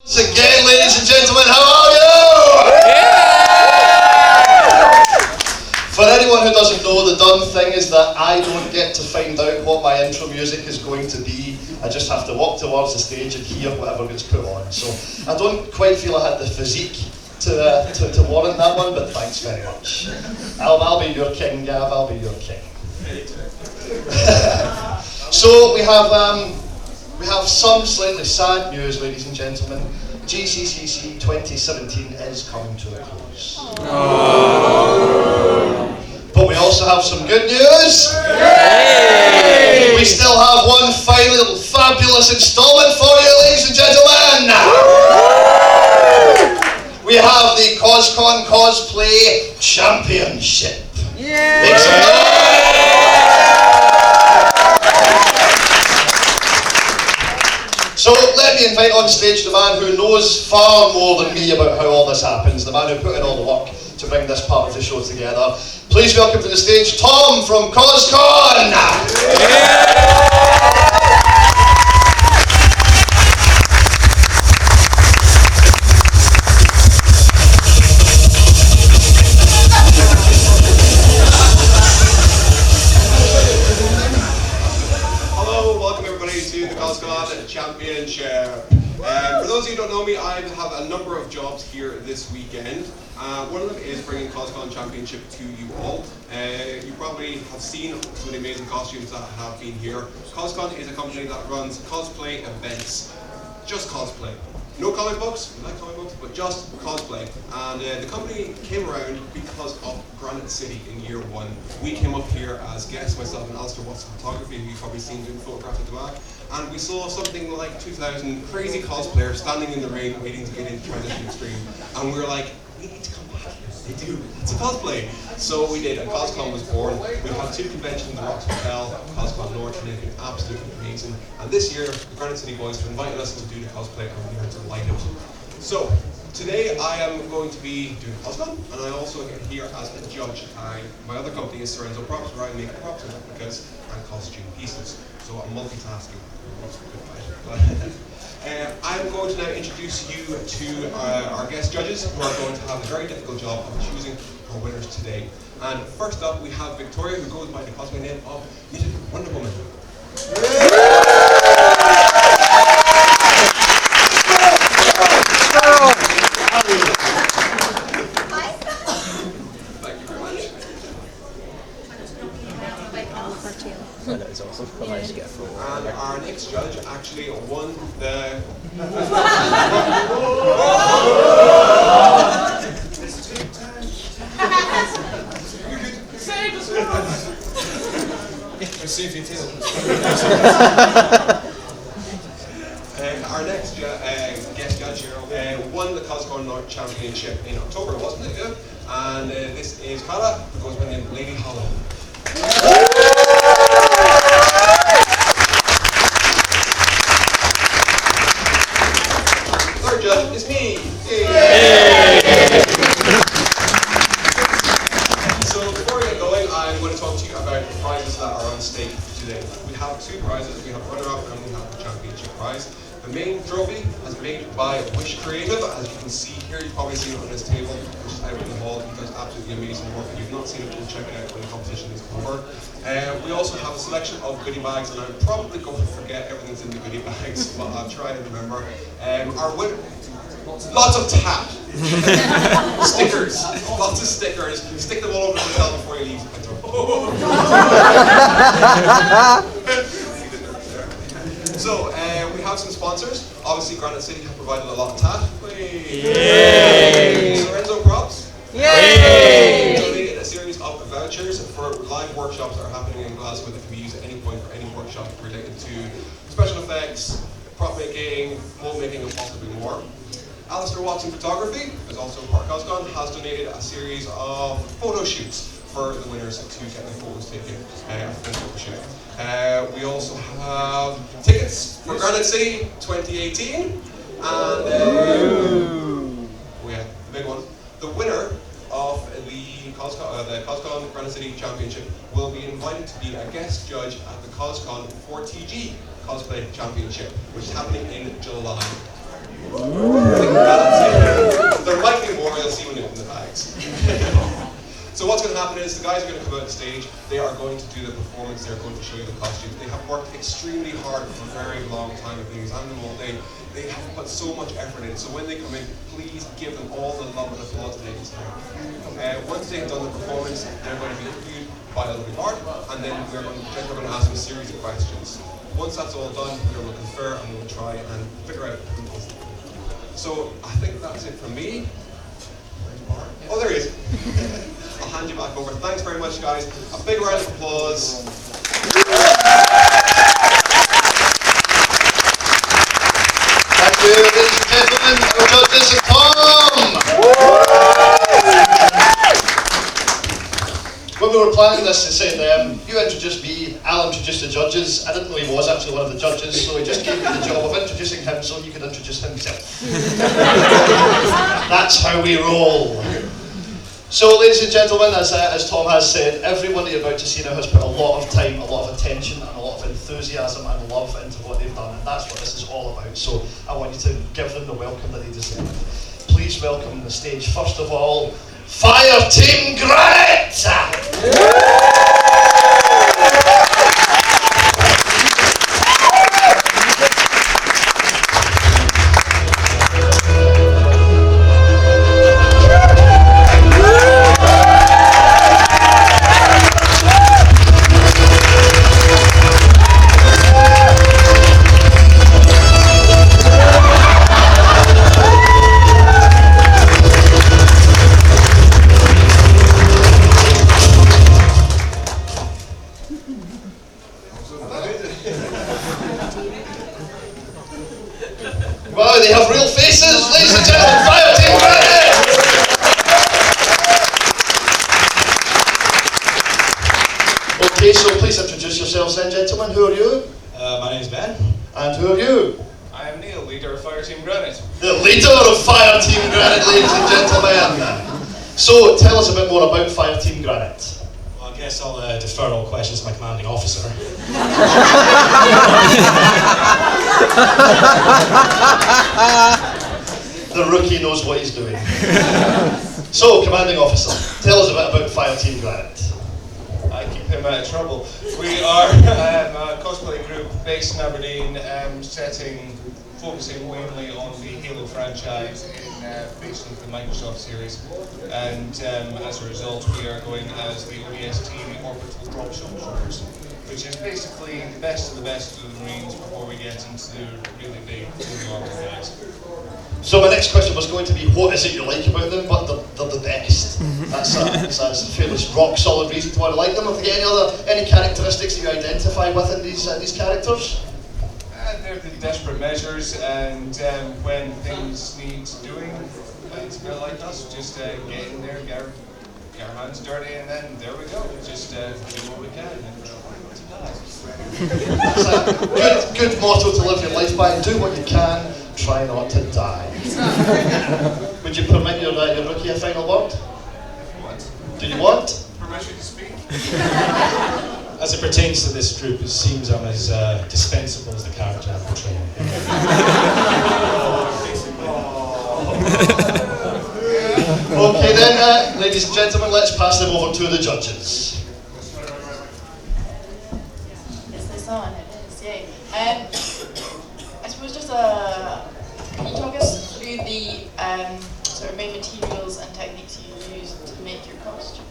Once again, ladies and gentlemen, how are you? For anyone who doesn't know, the dumb thing is that I don't get to find out what my intro music is going to be. I just have to walk towards the stage and hear whatever gets put on. So I don't quite feel I had the physique to warrant that one, but thanks very much. I'll be your king, Gav, I'll be your king. So we have some slightly sad news, ladies and gentlemen. GCCC 2017 is coming to a close. But we also have some good news. Yay! We still have one final fabulous installment for you, ladies and gentlemen. We have the Cos-Con Cosplay Championship. Yay! Make some noise! So let me invite on stage the man who knows far more than me about how all this happens, the man who put in all the work to bring this part of the show together. Please welcome to the stage Tom from Cos-Con! Championship. For those of you who don't know me, I have a number of jobs here this weekend. One of them is bringing Cos-Con Championship to you all. You probably have seen some of the amazing costumes that have been here. Cos-Con is a company that runs cosplay events. Just cosplay. No comic books, we like comic books, but just cosplay. And the company came around because of Granite City in year one. We came up here as guests, myself and Alistair Watson Photography, who you've probably seen doing photographs at the back. And we saw something like 2,000 crazy cosplayers standing in the rain waiting to get into Transition Extreme. And we were like, we need to come back here. They do. It's a cosplay. So we did, and Cos-Con was born. We've had two conventions in the Rocks Hotel, Cos-Con North, and they've been absolutely amazing. And this year, the Granite City boys have invited us to do the cosplay, and we are delighted. So, today I am going to be doing Cos-Con, and I also get here as a judge. My other company is Sorenzo Props, where I make props and replicas and costume pieces. So I'm multitasking. I'm going to now introduce you to our guest judges, who are going to have a very difficult job of choosing our winners today. And first up, we have Victoria, who goes by the cosplay name of Knitted Wonder Woman. Thank you very much. That is awesome. I managed to get a photo. And our next judge actually won the... Our next guest judge here won the Cos-Con North Championship in October, wasn't it? Yeah? And this is Cara, who goes by the name Lady Hollow. Third judge is me. Yay! So before we get going, I'm going to talk to you about the prizes that are on stake today. We have two prizes. We have runner-up and we have the championship prize. The main trophy is made by Wish Creative. As you can see here, you've probably seen it on this table, which is out in the hall. He does absolutely amazing work. If you've not seen it, go check it out when the competition is over. We also have a selection of goodie bags, and I'm probably going to forget everything's in the goodie bags, but I'll try to remember. Our winner, lots of tat, stickers, lots of stickers. Stick them all over the hotel before you leave. So, we have some sponsors. Obviously, Granite City have provided a lot of tat. Yay! Sorenzo Props. Yay! Donated a series of vouchers for live workshops that are happening in Glasgow that can be used at any point for any workshop related to special effects, prop making, mold making, and possibly more. Alistair Watson Photography, who is also part of Cos-Con, has donated a series of photo shoots for the winners to get their photos taken for this photo shoot. We also have tickets for Granite City 2018, and we have the big one. The winner of the Cos-Con Granite City Championship will be invited to be a guest judge at the Cos-Con 4TG Cosplay Championship, which is happening in July. stage. They are going to do the performance, they're going to show you the costumes. They have worked extremely hard for a very long time at these animals. They have put so much effort in, so when they come in, please give them all the love and applause that they deserve. Once they've done the performance, they're going to be interviewed by a lovely Bart, and then we're going to ask them a series of questions. Once that's all done, we're going to confer and we'll try and figure out who is it. So I think that's it from me. Oh, there he is. I'll hand you back over. Thanks very much, guys. A big round of applause. Thank you, ladies and gentlemen. Our judges have come. When we were planning this, they said, you introduced me, I'll introduce the judges. I didn't know he was actually one of the judges, so he just gave me the job of introducing him so he could introduce himself. That's how we roll. So, ladies and gentlemen, as Tom has said, everyone that you're about to see now has put a lot of time, a lot of attention, and a lot of enthusiasm and love into what they've done, and that's what this is all about. So, I want you to give them the welcome that they deserve. Please welcome on the stage, first of all, Fire Team Granite! Wow, they have real faces, ladies and gentlemen, Fire Team Granite! Okay, so please introduce yourselves then, gentlemen. Who are you? My name's Ben. And who are you? I am Neil, leader of Fire Team Granite. The leader of Fire Team Granite, ladies and gentlemen. So, tell us a bit more about Fire Team Granite. Well, I guess I'll defer all questions to my commanding officer. The rookie knows what he's doing. So, commanding officer, tell us a bit about Fire Team Granite. I keep him out of trouble. We are a cosplay group based in Aberdeen, focusing mainly on the Halo franchise based on the Microsoft series. And as a result, we are going as the ODST, the Orbital Drop Soldiers, which is basically the best of the Marines before we get into the really big New York guys. So my next question was going to be, what is it you like about them? But they're the best. That's a fairly rock solid reason to want to like them. Have you got any characteristics that you identify with in these characters? They're the desperate measures, and when things need doing, it's a bit like us. Just get in there, get our hands dirty, and then there we go. Just do what we can and try not to die. That's a good motto to live your life by. Do what you can, try not to die. Would you permit your rookie a final word? What? Do you want? Permission to speak? As it pertains to this group, it seems I'm as dispensable as the character I'm portraying. Okay then, ladies and gentlemen, let's pass them over to the judges. Is this on? It is, yay. I suppose just can you talk us through the sort of main materials and techniques you use to make your costumes?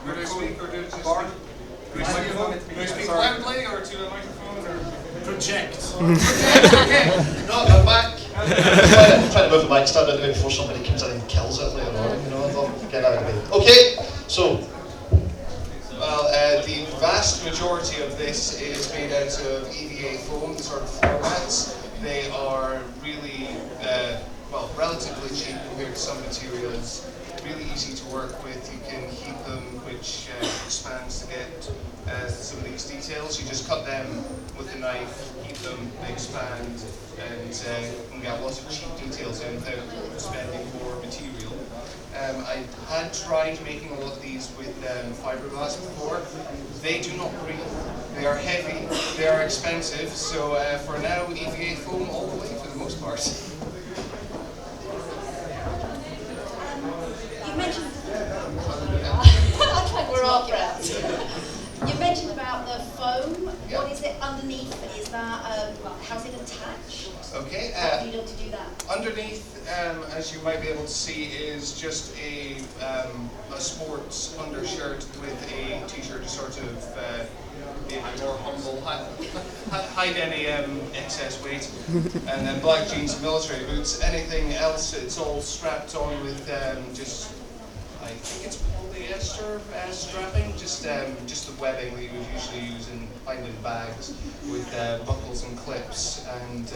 Where do I speak, or do I just speak? Do I speak loudly, or to a microphone, or project? Okay. No, go back. Try to move the mic stand out of the way before somebody comes in and kills it later on. You know, don't get out of the way. Okay, so. Well, the vast majority of this is made out of EVA foam, the sort of formats. They are really, relatively cheap compared to some materials. Really easy to work with. You can heat them, which expands to get some of these details. You just cut them with a knife, heat them, they expand, and you can get lots of cheap details in without spending more material. I had tried making a lot of these with fiberglass before. They do not breathe. They are heavy, they are expensive, so for now, EVA foam all the way for the most part. You mentioned be able to do that? Underneath, as you might be able to see, is just a sports undershirt with a t-shirt to sort of be a bit more humble, hide any excess weight, and then black jeans and military boots. Anything else, it's all strapped on with just, I think it's polyester strapping, just the webbing that you would usually use in binding bags with buckles and clips, and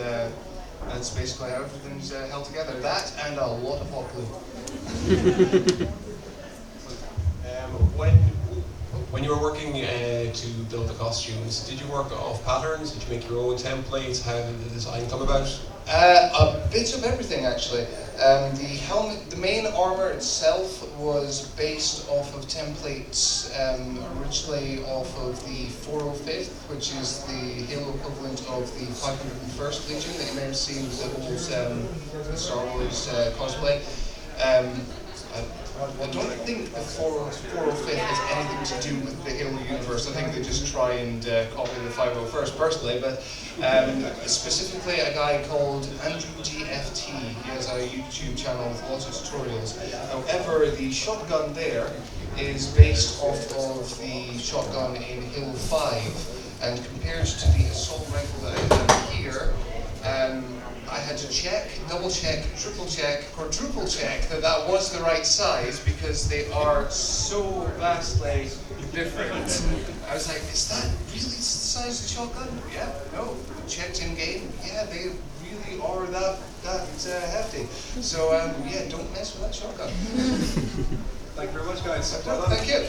that's basically how everything's held together. That and a lot of hot glue. When you were working to build the costumes, did you work off patterns? Did you make your own templates? How did the design come about? A bit of everything, actually. The helmet, the main armor itself was based off of templates originally off of the 405th, which is the Halo equivalent of the 501st Legion that you may have seen with the old Star Wars cosplay. I don't think the 405th has anything to do with the Halo universe. I think they just try and copy the 501st personally, but specifically a guy called Andrew GFT. He has a YouTube channel with lots of tutorials. However, the shotgun there is based off of the shotgun in Halo 5, and compared to the assault rifle that I have here, I had to check, double check, triple check, quadruple check that that was the right size, because they are so vastly different. I was like, is that really the size of the shotgun? Yeah, no. Checked in game, yeah, they really are that hefty. So yeah, don't mess with that shotgun. Thank you very much, guys. Well, thank you.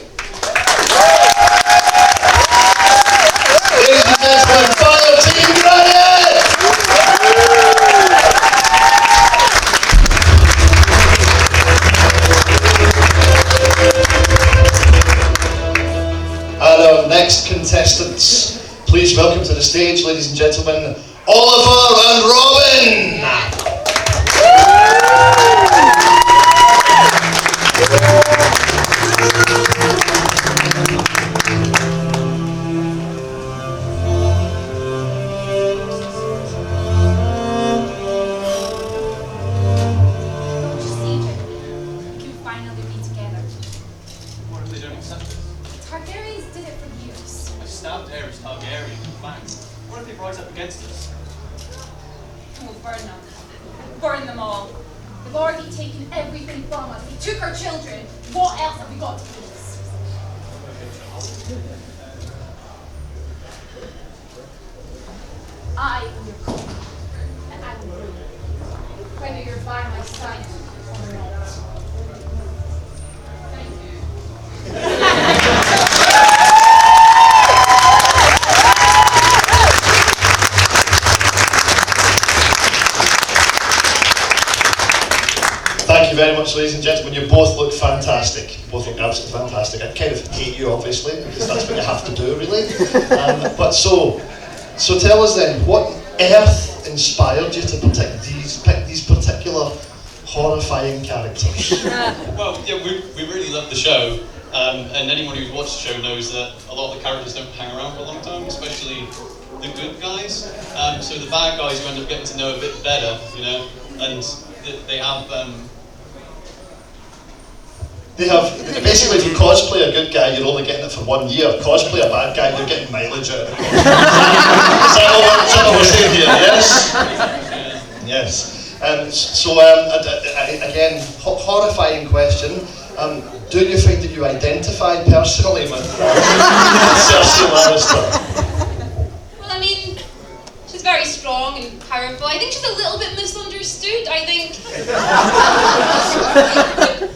Ladies and gentlemen, Fire Team Granite! And our next contestants, please welcome to the stage, ladies and gentlemen, Oliver and Robin! Burn them all. They've already taken everything from us. They took our children. What else have we got to lose? I am your queen, and I will rule you, whether you're by my side or not. Thank you. Thank you very much, ladies and gentlemen. You both look fantastic. You both look absolutely fantastic. I kind of hate you, obviously, because that's what you have to do, really. But so tell us then, what earth inspired you to pick these particular horrifying characters? Well, yeah, we really love the show, and anyone who's watched the show knows that a lot of the characters don't hang around for a long time, especially the good guys. So the bad guys you end up getting to know a bit better, you know, and they have. Basically, if you cosplay a good guy, you're only getting it for 1 year. Cosplay a bad guy, you're getting mileage out of it. Is that what we're saying here? Yes? Yes. Again, horrifying question. Do you find that you identify personally with Cersei Lannister? Well, I mean, she's very strong and powerful. I think she's a little bit misunderstood. I think.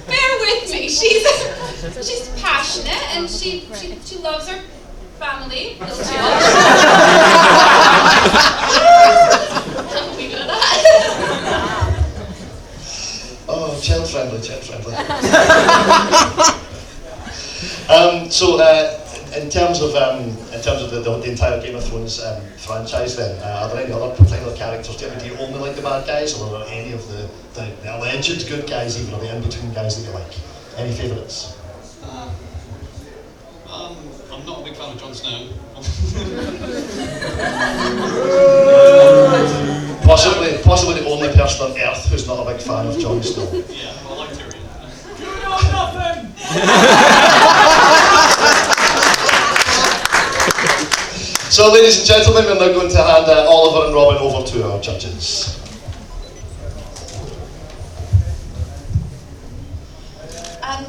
Bear with me. She's passionate and she loves her family. Can't leave it at that. Oh, child friendly. In terms of the entire Game of Thrones franchise, then are there any other particular characters? Do you only like the bad guys, or are there any of the alleged good guys, even, or the in-between guys that you like? Any favourites? I'm not a big fan of Jon Snow. Plus Possibly the only person on earth who's not a big fan of Jon Snow. Yeah, I like Tyrion. You know nothing! So, ladies and gentlemen, we're now going to hand Oliver and Robin over to our judges.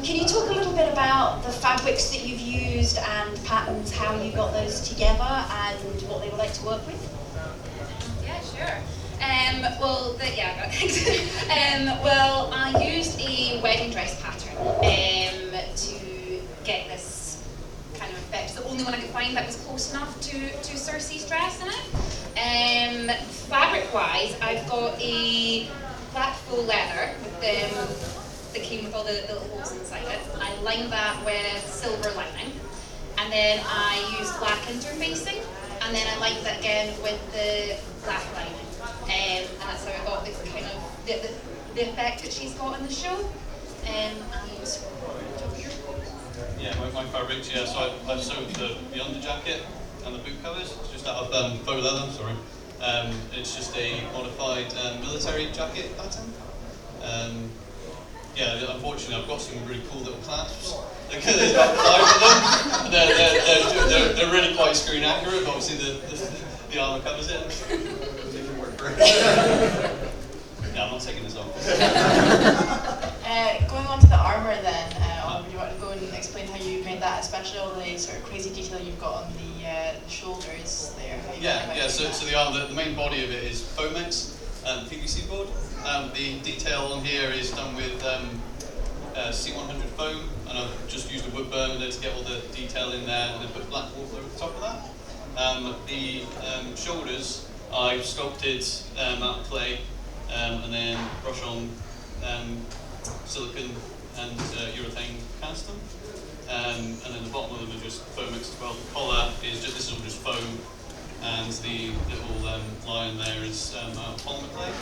Can you talk a little bit about the fabrics that you've used and patterns, how you got those together and what they were like to work with? Yeah, sure. Well, well, I used a wedding dress pattern to get this kind of effect. It's the only one I could find that was close enough to Cersei's dress in it. Fabric-wise, I've got a black faux leather with that came with all the little holes inside it. I lined that with silver lining, and then I used black interfacing, and then I lined that again with the black lining, and that's how I got the kind of the effect that she's got in the show. Yeah, my fabrics. Yeah, so I've sewed the under jacket and the boot covers just out of faux leather. Sorry, it's just a modified military jacket pattern. Yeah, unfortunately, I've got some really cool little clasps. There's about 5 of them. They're really quite screen accurate, but obviously the armour covers it. Yeah, I'm not taking this off. Going on to the armour then, Oliver, do you want to go and explain how you made that, especially all the sort of crazy detail you've got on the shoulders there? So the armour, the main body of it is Fomex PVC board. The detail on here is done with C100 foam, and I've just used a wood burner to get all the detail in there, and then put black wool over the top of that. The shoulders I've sculpted out of clay, and then brush on silicone and urethane canister. And then the bottom of them are just Fomex as well. The collar is just, this is all just foam, and the little lion there is polymer clay.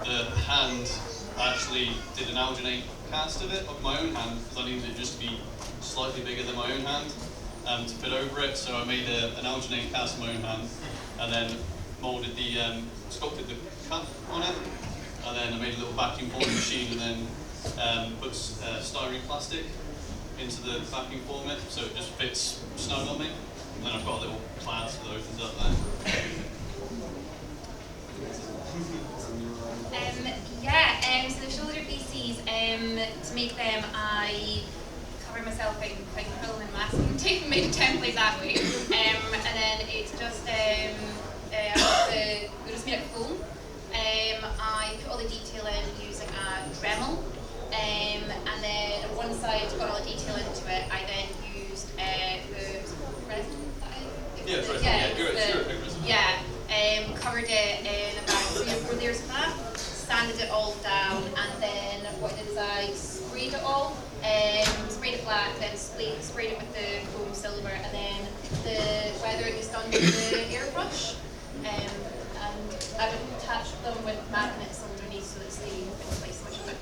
The hand, I actually did an alginate cast of it, of my own hand, because I needed it just to be slightly bigger than my own hand to fit over it. So I made an alginate cast of my own hand, and then moulded sculpted the cut on it, and then I made a little vacuum forming machine, and then put styrene plastic into the vacuum former, so it just fits snug on me. And then I've got a little clasp that opens up there. So the shoulder pieces, to make them, I cover myself in quite quill and masking tape and made a template that way. And then it's just, we just made it foam. I put all the detail in using a Dremel. And then on one side, got all the detail into it. I then used the resin. Covered it in about 3 or 4 layers of that, sanded it all down, and then what I did is I sprayed it all, sprayed it black, then sprayed it with the chrome silver, and then the weathering is done with the airbrush. And I've attached them with magnets underneath so that they in place much of it.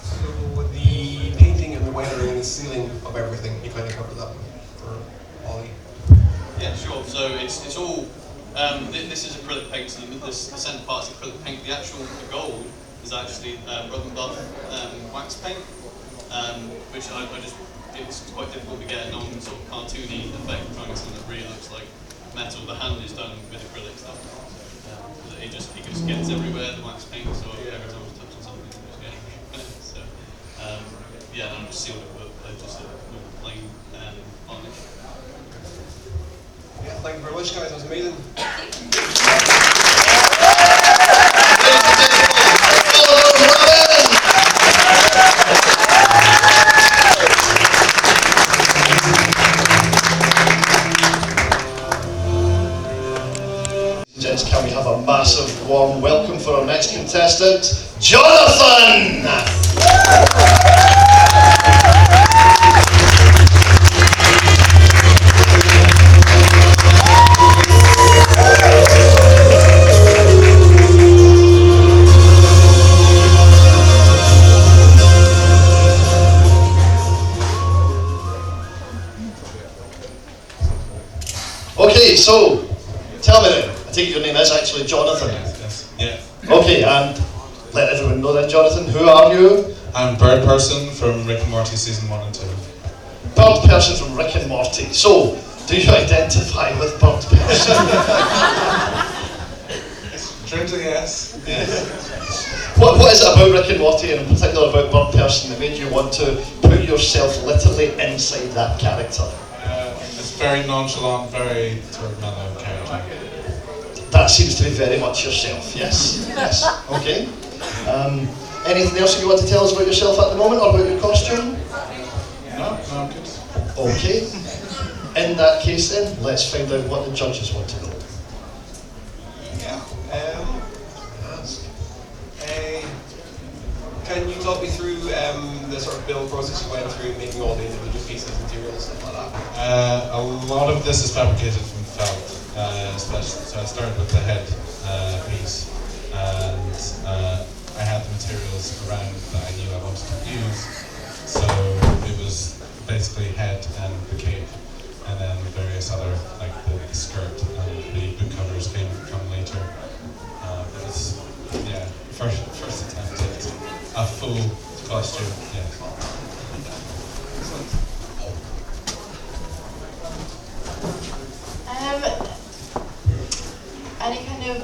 So the painting and the weathering and the sealing of everything, you kind of covered that one for Ollie. Yeah, sure. So it's all. This is acrylic paint. So the centre part is acrylic paint. The gold is actually rub and buff wax paint, which I just. It's quite difficult to get a non sort of cartoony effect, trying to something that really looks like metal. The hand is done with acrylic stuff. It just gets everywhere, the wax paint, so every time I touch on something, it just gets so yeah, and I just sealed it with just a plain varnish. Yeah, thank you very much, guys. That was amazing. Gents, can we have a massive warm welcome for our next contestant, Jonathan! Okay, Okay, so tell me then. I take it your name is actually Jonathan. Yes. Yeah. Okay, and let everyone know then, Jonathan. Who are you? I'm Bird Person from Rick and Morty season 1 and 2. Bird Person from Rick and Morty. So, do you identify with Bird Person? Strangely, yes. What is it about Rick and Morty, and in particular about Bird Person, that made you want to put yourself literally inside that character? It's very nonchalant, very sort of mellow character. That seems to be very much yourself, yes. Yes, okay. Anything else you want to tell us about yourself at the moment, or about your costume? No, I'm good. Okay. In that case then, let's find out what the judges want to know. Can you talk me through the sort of build process you went through, making all the individual pieces, materials, stuff like that? A lot of this is fabricated from felt, especially. So I started with the head piece, and I had the materials around that I knew I wanted to use. So it was basically head and the cape, and then various other, like the skirt and the book covers came from later. It was, yeah, first attempt at a full costume, yeah. Any kind of,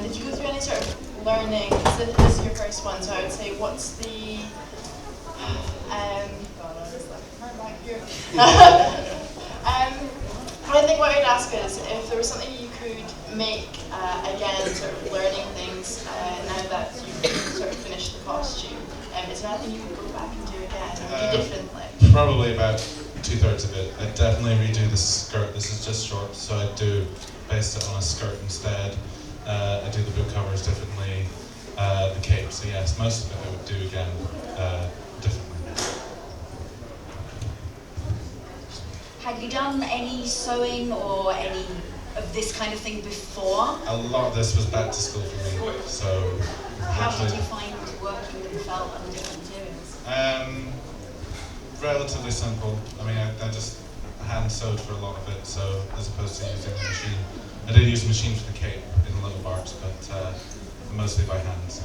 did you go through any sort of learning? So this is your first one, so I would say, what's the, God, I just left my back here. I think what I'd ask is if there was something you could make again, sort of learning things now that you've sort of finished the costume. Is there anything you would go back and do again or do differently? Probably about 2/3 of it. I'd definitely redo the skirt. This is just short, so I'd do based it on a skirt instead. I do the book covers differently. The cape, so yes, most of it I would do again differently. Had you done any sewing or any of this kind of thing before? A lot of this was back to school for me, so... How did you find working with felt and different materials? Relatively simple. I mean, I just hand sewed for a lot of it, so as opposed to using a machine. I did use a machine for the cape in little parts, but mostly by hand. So.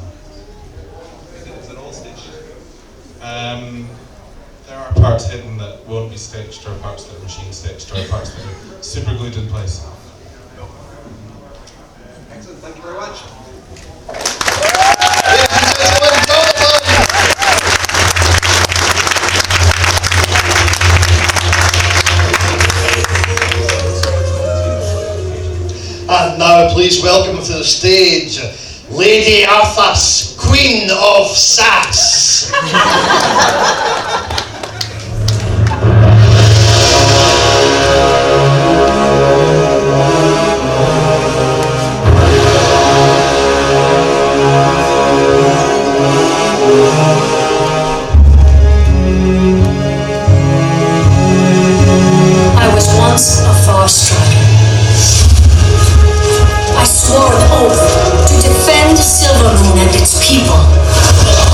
Is it all stitched? There are parts hidden that won't be stitched, or parts that are machine stitched, or parts that are super glued in place. Excellent, thank you very much. And now please welcome to the stage Lady Arthas, Queen of Sass. I was once a far strider. I swore an oath to defend Silvermoon and its people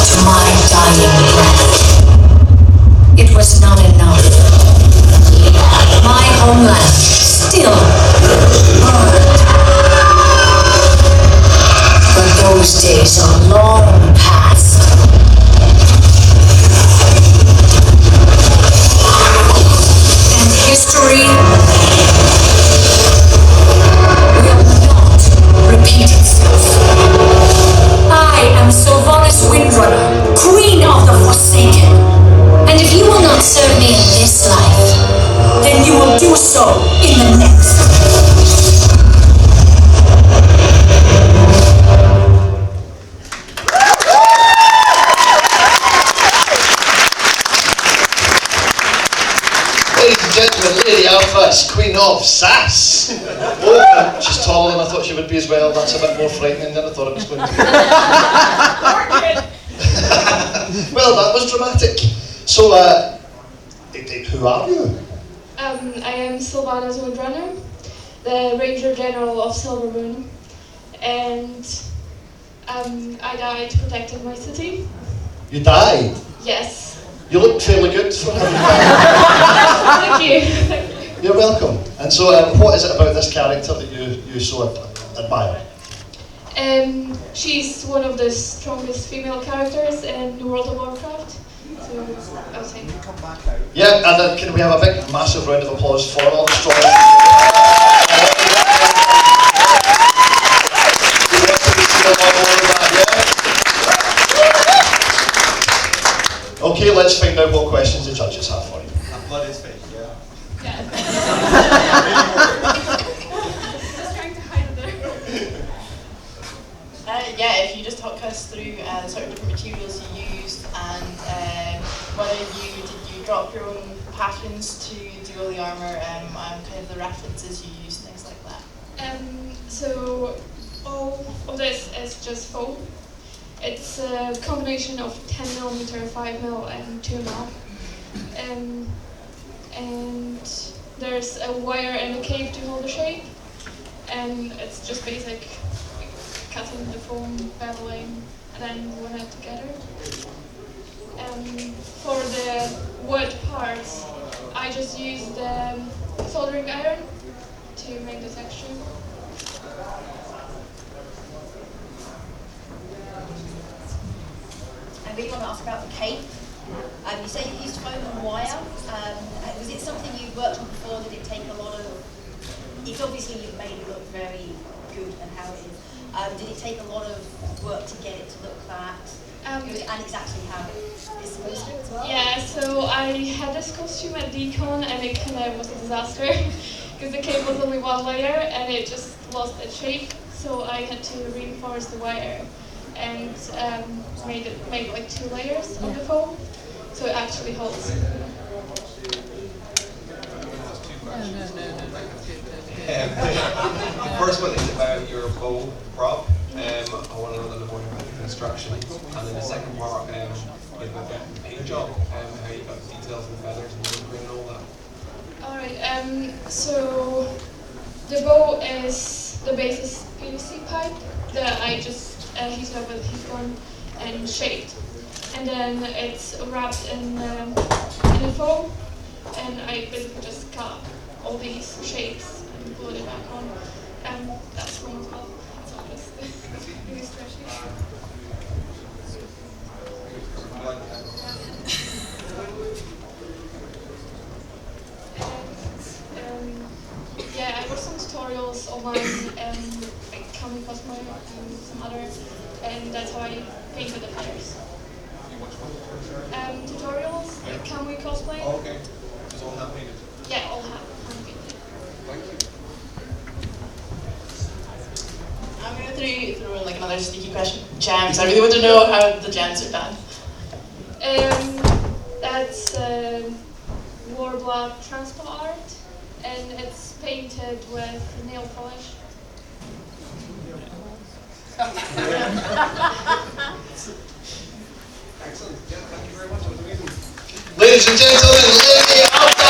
to my dying breath. It was not enough. My homeland still burned. But those days are long past. And history will not repeat itself. I am Sylvanas Windrunner, Queen of the Forsaken. And if you will not serve me in this life, then you will do so in the next. Ladies and gentlemen, Lady Arthas, Queen of Sass. Oh, she's taller than I thought she would be as well. That's a bit more frightening than I thought it was going to be. Well, that was dramatic. So, who are you? I am Sylvanas Windrunner, the Ranger General of Silvermoon, and I died protecting my city. You died? Yes. You look fairly good for having died. Thank you. You're welcome. And so, what is it about this character that you so admire? She's one of the strongest female characters in World of Warcraft. So I would say. Yeah, and then can we have a big, massive round of applause for all the strong. Okay, let's find out what questions the judges have for you. That blood is fake, yeah. Just trying to hide it there. Yeah, if you just talk us through the sort of different materials you used and whether you drop your own patterns to do all the armour and kind of the references you use, things like that. So all of this is just foam. It's a combination of 10mm, 5mm, and 2mm. And there's a wire and a cape to hold the shape. And it's just basic cutting the foam, beveling, and then gluing it together. For the wood parts, I just used the soldering iron to make the texture. I really want to ask about the cape. You say you used foam and wire. Was it something you worked on before? Did it take a lot of... It's obviously you've made it look very good and how it is. Did it take a lot of work to get it to look that good and exactly how it is supposed to as well? Yeah, so I had this costume at Decon and it kind of was a disaster because the cape was only one layer and it just lost its shape. So I had to reinforce the wire and made like 2 layers of the foam, so it actually holds. The first one is about your bow prop. I want to know a little more about the construction, and then the second part is about the paint job, how you got the details and the feathers and the green and all that. Alright, so the bow is the base is PVC pipe that I just heated up with heat gun and shaped, and then it's wrapped in the foam, and I basically just cut all these shapes and glued it back on, and that's foam as well. It's not just really stretchy. Yeah, I watched some tutorials online, like Can We Cosplay and some other, and that's how I painted the feathers. Tutorials, like Can We Cosplay? Oh, okay. It's all hand painted. Yeah, all hand painted. Thank you. I'm going to throw in like another sneaky question. Gems. I really want to know how the gems are done. That's Warblock transpo art, and it's painted with nail polish. Excellent. Yeah, thank you very much. It was amazing. Ladies and gentlemen, Lady Alta.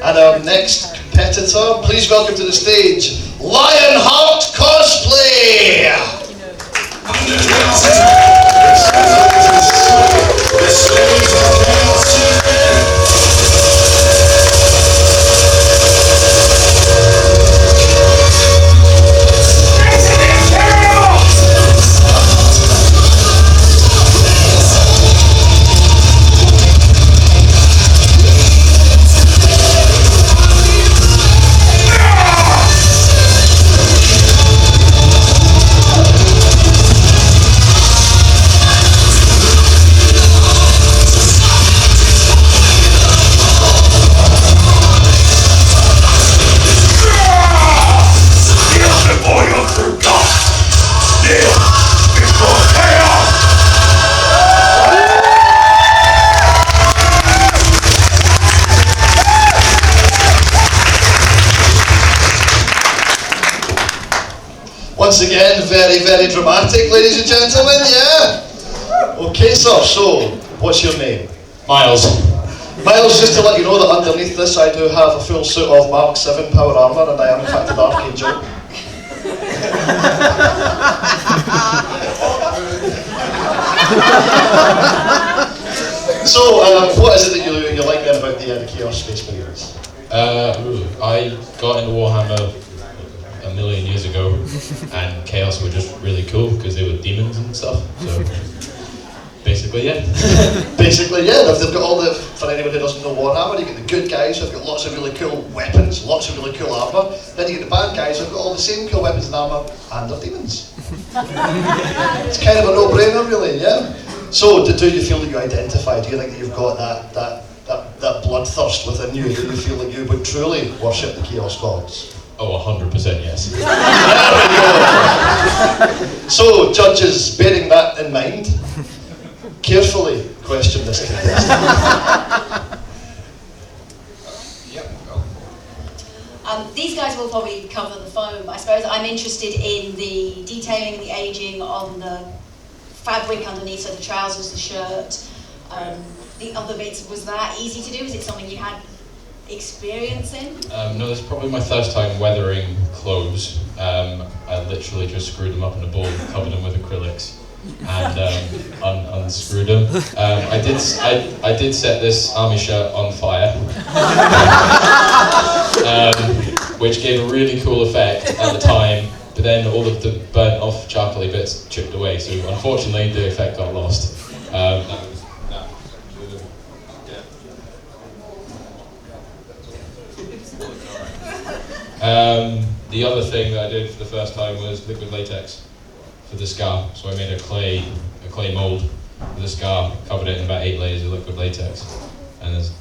And our next competitor, please welcome to the stage, Lionheart Cosplay! Once again, very, very dramatic, ladies and gentlemen, yeah? Okay, sir, so, what's your name? Miles. Miles, just to let you know that underneath this I do have a full suit of Mark 7 power armour, and I am in fact a Dark Angel. So, what is it that you like then about the Chaos Space Marines? I got into Warhammer a million years ago, and Chaos were just really cool because they were demons and stuff. So basically, yeah. Basically, yeah. They've got all the, for anyone who doesn't know Warhammer, you get the good guys who've got lots of really cool weapons, lots of really cool armour. Then you get the bad guys who've got all the same cool weapons and armour, and they're demons. It's kind of a no-brainer, really, yeah. So, do you feel that you identify? Do you think that you've got that bloodthirst within you? Do you feel that you would truly worship the Chaos Gods? Oh, 100% yes. There we go. So, judges, bearing that in mind, carefully question this contestant. These guys will probably cover the foam. I suppose I'm interested in the detailing and the aging on the fabric underneath, so the trousers, the shirt, the other bits. Was that easy to do? Was it something you had experience in? No, this is probably my first time weathering clothes. I literally just screwed them up in a ball, covered them with acrylics, and unscrewed them. I did set this army shirt on fire, which gave a really cool effect at the time. But then all of the burnt off charcoaly bits chipped away, so unfortunately the effect got lost. The other thing that I did for the first time was liquid latex for the scar. So I made a clay mold for the scar, covered it in about 8 layers of liquid latex, and there's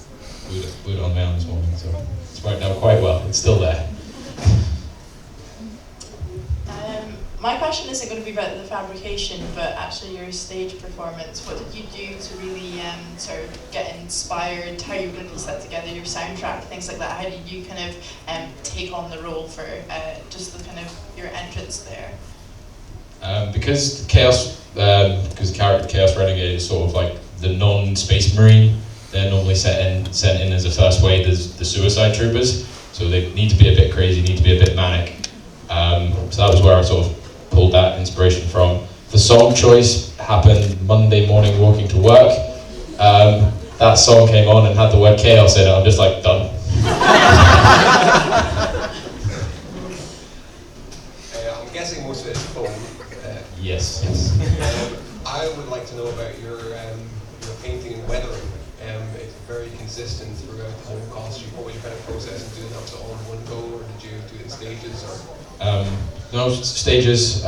glued it on my arm this morning. So it's worked out quite well. It's still there. My question isn't going to be about the fabrication, but actually your stage performance. What did you do to really sort of get inspired? How you were going to set together your soundtrack, things like that? How did you kind of take on the role for just the kind of your entrance there? Because the character Chaos Renegade is sort of like the non-Space Marine, they're normally sent in as a first wave as the Suicide Troopers, so they need to be a bit crazy, need to be a bit manic. So that was where I sort of pulled that inspiration from. The song choice happened Monday morning walking to work. That song came on and had the word chaos in it. I'm just like, done. I'm guessing most of it is foam. Yes. I would like to know about your painting and weathering. It's very consistent throughout the whole costume. What was your kind of process in doing that? Was it all in one go, or did you do it in stages? Or? No, stages.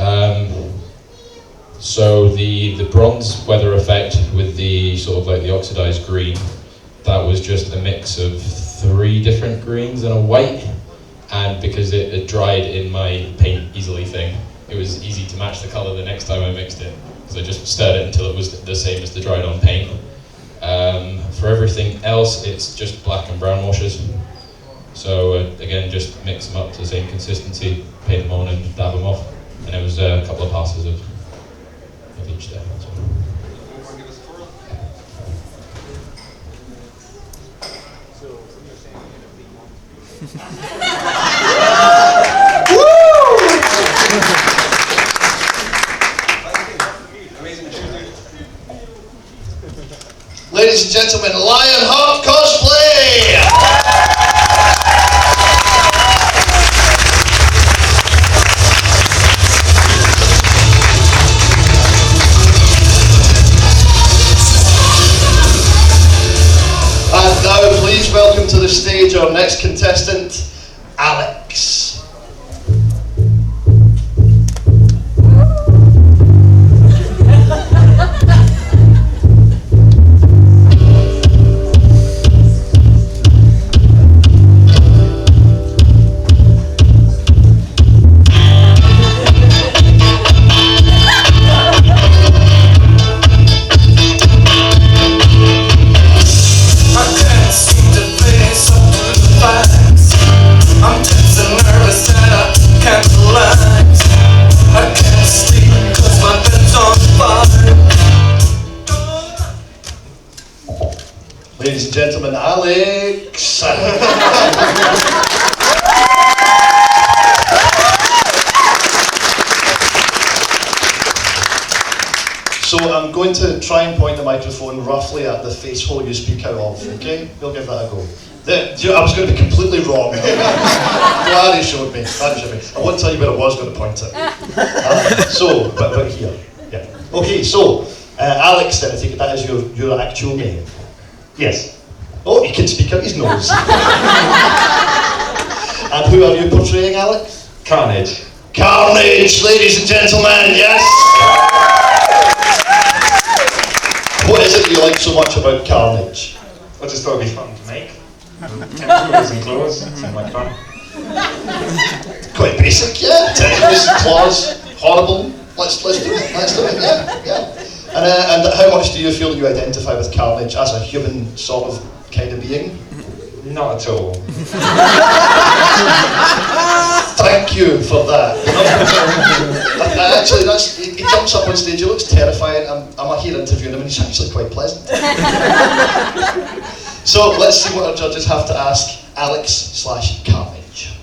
So the bronze weather effect with the sort of like the oxidized green, that was just a mix of 3 different greens and a white, and because it dried in my paint easily thing, it was easy to match the color the next time I mixed it, because I just stirred it until it was the same as the dried on paint. For everything else, it's just black and brown washes. So again, just mix them up to the same consistency, paint them on and dab them off. And it was a couple of passes of each there. So. Ladies and gentlemen, Lionheart Cosplay! And now please welcome to the stage our next contestant, Alex. Ladies and gentlemen, Alex. So I'm going to try and point the microphone roughly at the face hole you speak out of, okay? We'll give that a go. I was going to be completely wrong. Glad he showed me. I won't tell you where I was going to point it. But here. Yeah. Okay, so, Alex then, I think that is your actual name. Yes. Oh, he can speak out his nose. And who are you portraying, Alex? Carnage. Carnage, ladies and gentlemen, yes? What is it you like so much about Carnage? I just thought it'd be fun to make. Tentacles and claws, seemed like fun. Quite basic, yeah. Tentacles and claws, horrible. Let's do it, yeah. And how much do you feel you identify with Carnage as a human sort of kind of being? Not at all. Thank you for that. Actually, he jumps up on stage, he looks terrifying. I'm here interviewing him and he's actually quite pleasant. So let's see what our judges have to ask Alex/Carnage.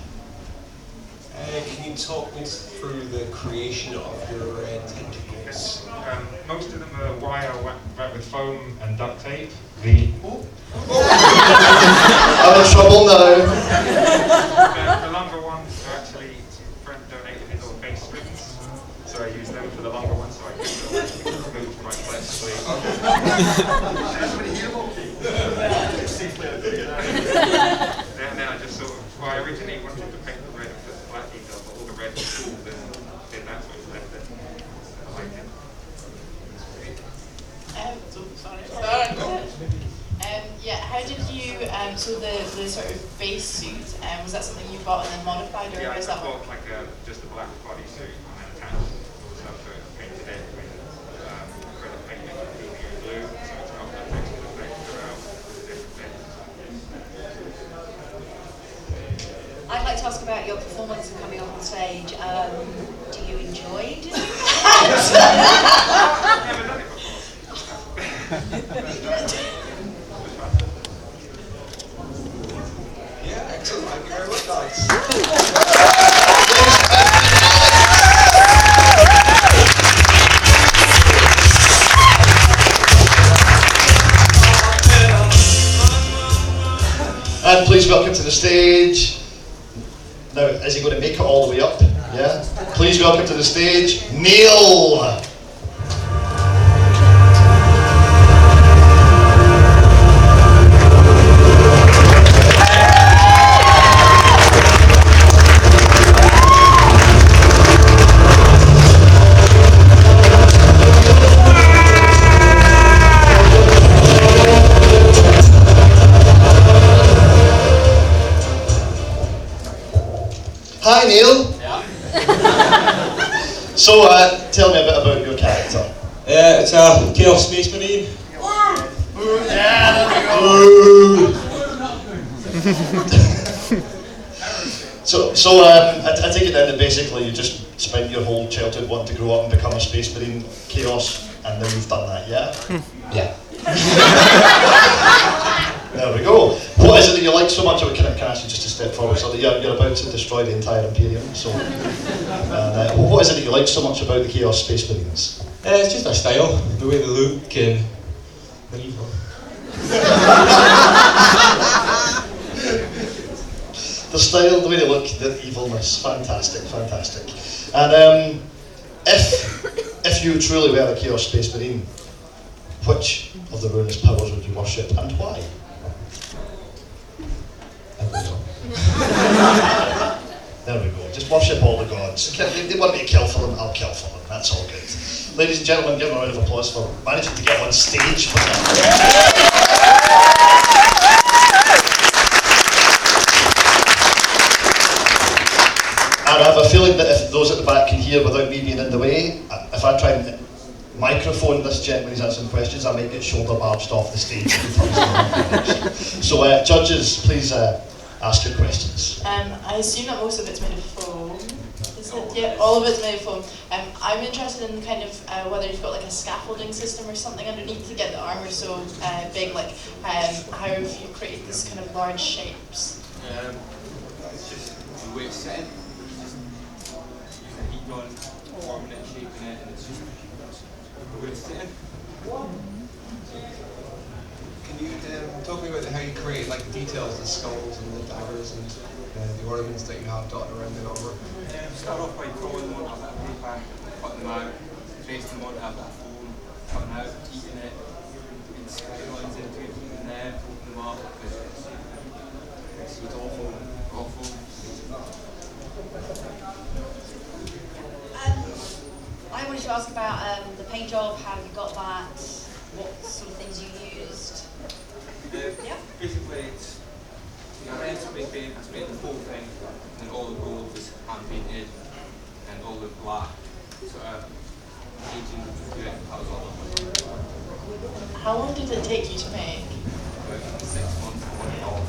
Can you talk me through the creation of your tentacles? Most of them are wire wrapped with foam and duct tape. I'm in trouble now. The longer ones are actually, some friend donated me little base ribbons, so I use them for the longer ones so I can move quite flexibly. Then I just sort of, well, I originally wanted to paint the red for the black detail, but all the red was cool, then did that, so I left it. I like it. Yeah, how did you, so the sort of base suit, was that something you bought and then modified, or Yeah, how does I that work? bought like just a black bodysuit and then attached all the stuff to it, painted it with acrylic paint and glue, so it's got that texture effect throughout the different bits. I'd like to ask about your performance and coming up on stage. Do you enjoy doing that? Never done it before. Yeah, excellent. Thank you very much, guys. And please welcome to the stage. Now, is he going to make it all the way up? Yeah? Please welcome to the stage, Neil. Hi, Neil. Yeah. So, tell me a bit about your character. It's a Chaos Space Marine. Yeah, there we go. So, I take it then that basically you just spent your whole childhood wanting to grow up and become a Space Marine, Chaos, and now you've done that, yeah? Yeah. There we go. What is it that you like so much? Can I ask you just to step forward? So that you're about to destroy the entire Imperium. So, what is it that you like so much about the Chaos Space Marines? It's just their style, the way they look, and they're evil. The style, the way they look, the evilness. Fantastic, fantastic. And if you truly were a Chaos Space Marine, which of the ruinous powers would you worship and why? There we go. Just worship all the gods. They want me to kill for them, I'll kill for them. That's all good. Ladies and gentlemen, give them a round of applause for managing to get on stage for that. And I have a feeling that if those at the back can hear without me being in the way, if I try and microphone this gent when he's answering questions, I might get shoulder barged off the stage. So, judges, please ask your questions. I assume that most of it's made of foam. Is it? Yeah, all of it's made of foam. I'm interested in kind of whether you've got like a scaffolding system or something underneath to get the armor so big. Like, how have you created this kind of large shapes? It's just the way it's set. Just use a heat gun, forming it, shaping it, and it's just irritating. Can you talk to me about how you create like the details, the skulls and the daggers and the ornaments that you have dotted around the armor? Start off by drawing them on a bit of paper, cutting them out, tracing them on a bit of foam, cutting out, heating it, and straight lines into it, and then open them up. So it's awful. I wanted to ask about the paint job, how you got that, what sort of things you used. Yeah. Basically, it's Granite spray paint, I sprayed the whole thing, and all the gold was hand painted, and all the black sort of painting to it, that was all done. How long did it take you to make? About 6 months to work it off.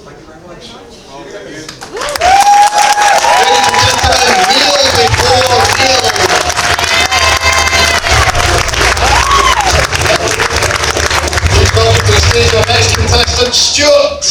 Thank you very much. Please welcome to the stage our next contestant, Stuart.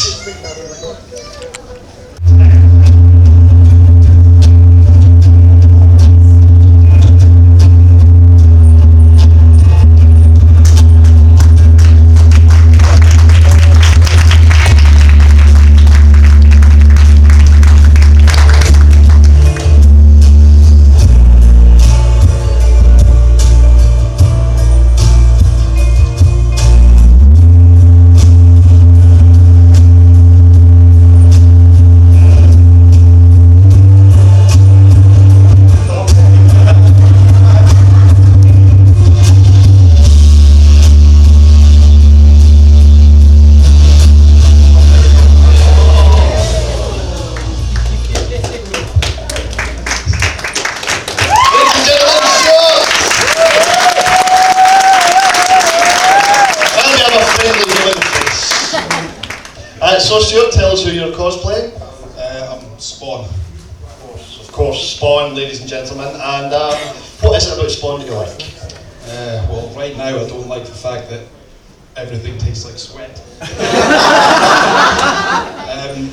So Stuart, tell us who you're cosplaying. I'm Spawn. Of course, Spawn, ladies and gentlemen. And what is it about Spawn that you like? Well, right now I don't like the fact that everything tastes like sweat.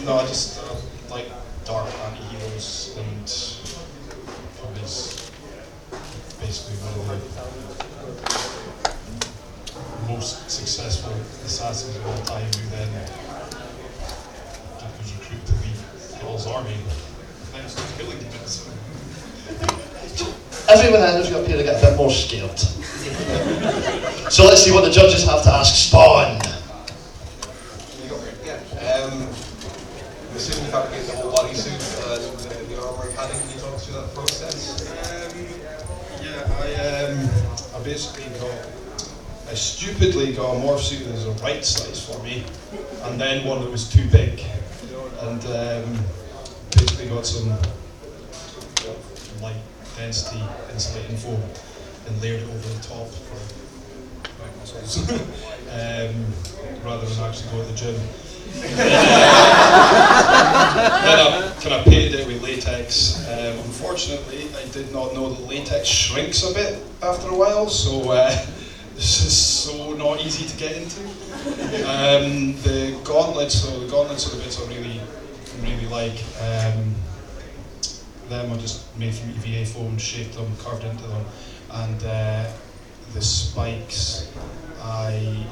No, I just like dark anti-heroes, and he's basically one of the most successful assassins of all time, who then was recruited to lead Hill's army, and then starts killing demons. Everyone I interview up here they get a bit more scared. So let's see what the judges have to ask Spawn. I'm assuming you fabricate the whole bodysuit and the armor and padding. Can you talk us through that process? I stupidly got a morph suit that was the right size for me, and then one that was too big, and basically got some light density insulating foam and layered it over the top for my muscles, rather than actually go to the gym. Then I kind of painted it with latex. Unfortunately, I did not know that latex shrinks a bit after a while, so this is so not easy to get into. The gauntlets are the bits I really like. Them I just made from EVA foam, shaped them, carved into them, and the spikes I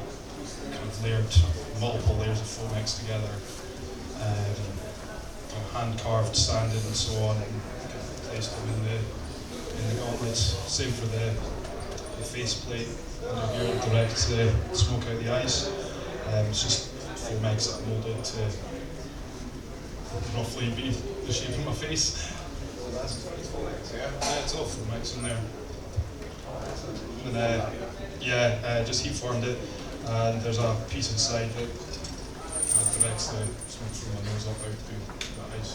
kind of layered multiple layers of foam mixed together, hand carved, sanded, and so on, and kind of placed them in the gauntlets. Same for the faceplate, and your direct smoke out the eyes. It's just foam eggs that I molded to roughly be the shape of my face. Yeah, it's all foam eggs in there. And just heat formed it, and there's a piece inside that directs the smoke from my nose up out through the eyes.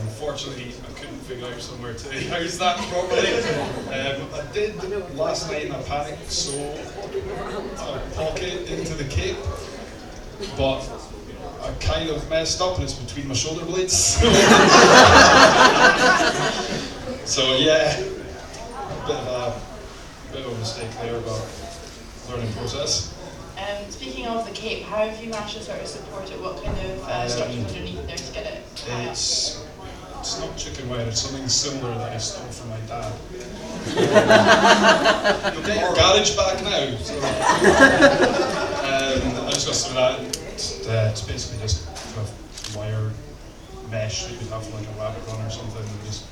Unfortunately, I couldn't figure out somewhere to house that properly. I did last night in a panic sew a pocket into the cape, but I kind of messed up and it's between my shoulder blades. So yeah, bit of a mistake there, but learning process. Speaking of the cape, how have you managed to sort of support it? What kind of structure underneath there to get it high up? It's not chicken wire, it's something similar that I stole from my dad. You'll get your garage back now. So. I just got some of that. It's basically just kind of wire mesh that you'd have for like a rabbit run or something, and just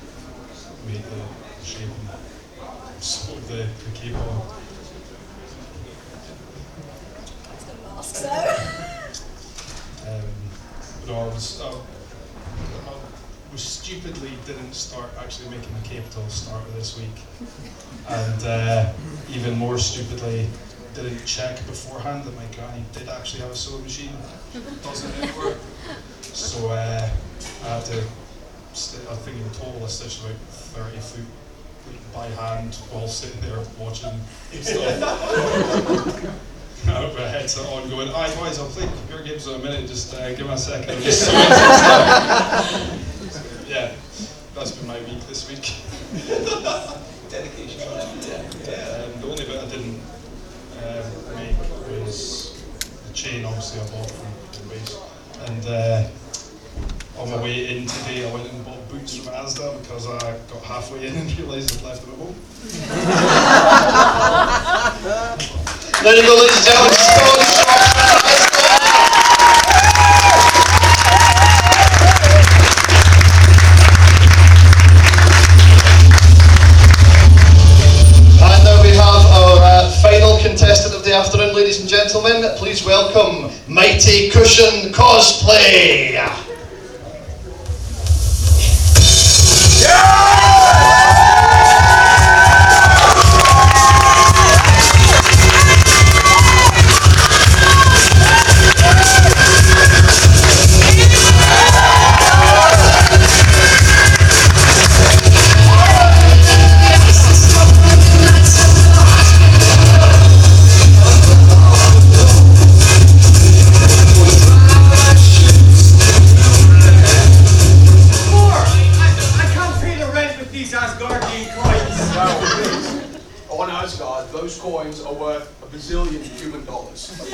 made the shape and sewed the cape on. So, we stupidly didn't start actually making the cape till the start of this week, and even more stupidly didn't check beforehand that my granny did actually have a sewing machine. Doesn't anymore. So I had to. I think in total I stitched about 30 foot by hand while sitting there watching stuff. I have a headset on going, aye boys, I'll play computer games in a minute, just give me a second. I'm just sewing some stuff. Yeah, that's been my week this week. Dedication. The only bit I didn't make was the chain, obviously I bought from the base. And on my way in today I went and bought boots from Asda because I got halfway in and realised I'd left them at home. There you go, ladies and gentlemen. And now we have our final contestant of the afternoon, ladies and gentlemen. Please welcome Mighty Cushion Cosplay. Those coins are worth a bazillion human dollars. There's a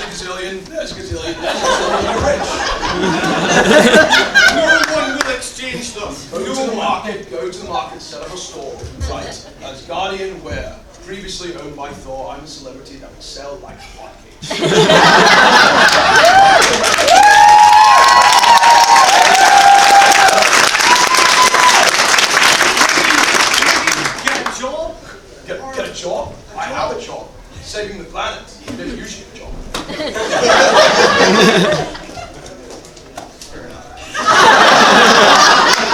gazillion, there's a gazillion, there's a gazillion, you're rich. No one will exchange them. Go to the market, set up a store. Right, as Guardian Wear, previously owned by Thor, I'm a celebrity that will sell like hotcakes. Get a job? I have a job. Saving the planet. Maybe you should get a job. Fair enough.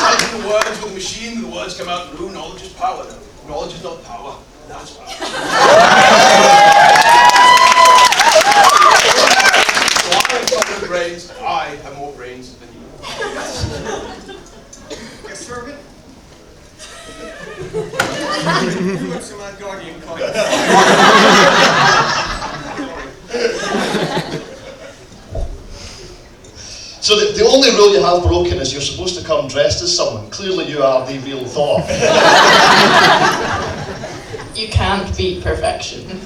Typing the words with a machine, the words come out blue. Knowledge is power. Knowledge is not power. That's power. So I have got brains, and I have more brains than you. Yes, sir. You got some Guardian coins. So the only rule you have broken is you're supposed to come dressed as someone. Clearly you are the real Thor. You can't beat perfection.